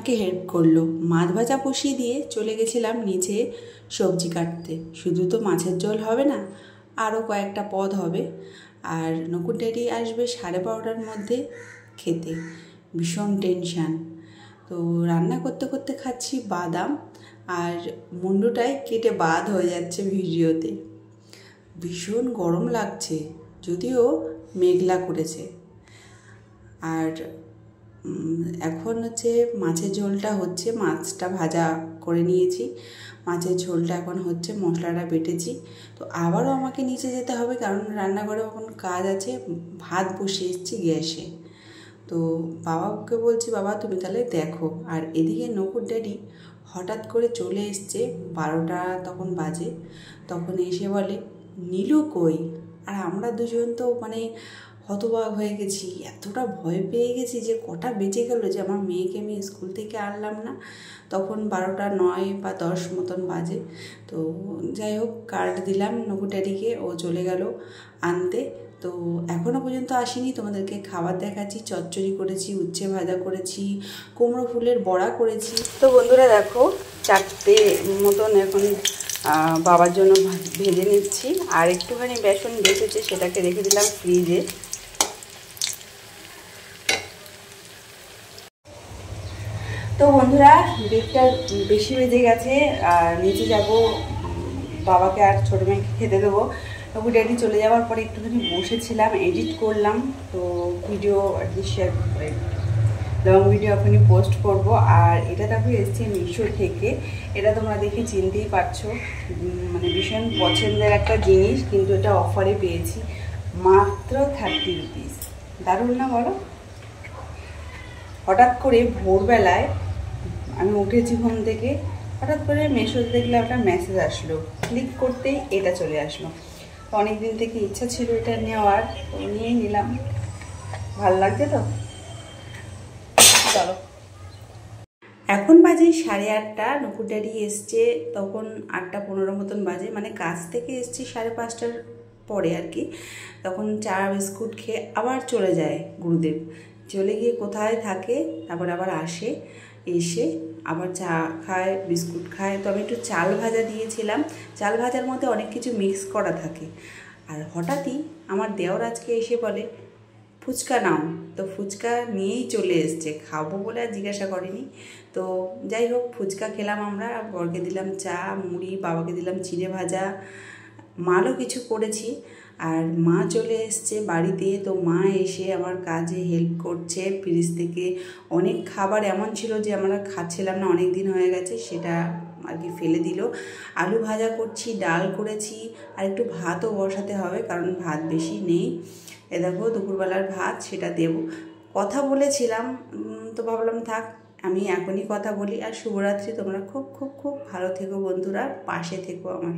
আমাকে হেল্প করলো। মাছ ভাজা বসিয়ে দিয়ে চলে গেছিলাম নিচে সবজি কাটতে। শুধু তো মাছের ঝোল হবে না, আরও কয়েকটা পদ হবে। আর নকুর ড্যাডি আসবে 12:30টার মধ্যে খেতে। ভীষণ টেনশান। তো রান্না করতে করতে খাচ্ছি বাদাম, আর মুন্ডুটাই কেটে বাদ হয়ে যাচ্ছে ভিডিওতে। ভীষণ গরম লাগছে, যদিও মেঘলা করেছে। আর এখন হচ্ছে মাছের ঝোলটা হচ্ছে, মাছটা ভাজা করে নিয়েছি, মাছের ঝোলটা এখন হচ্ছে, মশলাটা বেটেছি। তো আবারও আমাকে নিচে যেতে হবে, কারণ রান্নাঘরে এখন কাজ আছে। ভাত বসিয়ে এসেছি গ্যাসে। তো বাবাকে বলছি, বাবা তুমি তাহলে দেখো। আর এদিকে নকুর ড্যাডি হঠাৎ করে চলে এসছে, 12টা তখন বাজে। তখন এসে বলে, নীলু কই? আর আমরা দুজন তো মানে হতবাক হয়ে গেছি, এতটা ভয় পেয়ে গেছি যে কটা বেজে গেল, যে আমার মেয়েকে আমি স্কুল থেকে আনলাম না। তখন 12টা 9 বা 10 মতন বাজে। তো যাই হোক, কার্ড দিলাম নকুর ড্যাডিকে, ও চলে গেল আনতে। তো এখনও পর্যন্ত আসেনি। তোমাদেরকে খাবার দেখাচ্ছি। চচ্চড়ি করেছি, উচ্ছে ভাজা করেছি, কুমড়ো ফুলের বড়া করেছি। তো বন্ধুরা দেখো, 4টে মতন এখন বাবার জন্য ভেজে নিচ্ছি। আর একটুখানি বেসন বেঁচেছে, সেটাকে রেখে দিলাম ফ্রিজে। তো বন্ধুরা, ডেটটা বেশি বেজে গেছে। নিচে যাব, বাবাকে আর ছোটো মেয়েকে খেতে দেবো। নকুর ড্যাডি চলে যাওয়ার পরে একটুখানি বসেছিলাম, এডিট করলাম। তো ভিডিও আর কি শেয়ার করে, লং ভিডিও এখনই পোস্ট করব। আর এটা দেখো এসছে মিশো থেকে। এটা তোমরা দেখে চিনতেই পারছো, মানে ভীষণ পছন্দের একটা জিনিস। কিন্তু এটা অফারে পেয়েছি মাত্র 30 রুপিস। দারুণ না বলো? হঠাৎ করে ভোরবেলায় আমি উঠেছি ঘুম থেকে, হঠাৎ করে মেসেজ দেখলে একটা মেসেজ আসলো, ক্লিক করতেই এটা চলে আসলো। অনেক দিন থেকে ইচ্ছা ছিল এটা নেওয়ার, তো নিয়েই নিলাম। ভালো লাগছে তো? চলো, এখন বাজে 8:30। নকুর ড্যাডি এসছে তখন 8:15 মতন বাজে, মানে কাজ থেকে এসছি 5:30টার পরে আর কি। তখন চা বিস্কুট খেয়ে আবার চলে যায় গুরুদেব। চলে গিয়ে কোথায় থাকে, তারপর আবার আসে, এসে আবার চা খায়, বিস্কুট খায়। তো আমি একটু চাল ভাজা দিয়েছিলাম। চাল ভাজার মধ্যে অনেক কিছু মিক্স করা থাকে। আর হঠাৎই আমার দেওর আজকে এসে বলে, ফুচকা নাও। তো ফুচকা নিয়েই চলে এসছে, খাবো বলে আর জিজ্ঞাসা করেনি। তো যাই হোক, ফুচকা খেলাম আমরা। বরকে দিলাম চা, মুড়ি, বাবাকে দিলাম চিড়ে ভাজা, মালও কিছু করেছি। আর মা চলে এসছে বাড়িতে। তো মা এসে আমার কাজে হেল্প করছে। ফ্রিজ থেকে অনেক খাবার এমন ছিল যে আমরা খাচ্ছিলাম না, অনেক দিন হয়ে গেছে, সেটা আর কি ফেলে দিল। আলু ভাজা করছি, ডাল করেছি, আর একটু ভাতও বসাতে হবে, কারণ ভাত বেশি নেই। এ দেখো দুপুরবেলার ভাত, সেটা দেব। কথা বলেছিলাম, তো ভাবলাম থাক, আমি এখনই কথা বলি। আর শুভরাত্রি। তোমরা খুব খুব খুব ভালো থেকো বন্ধুরা, পাশে থেকো আমার।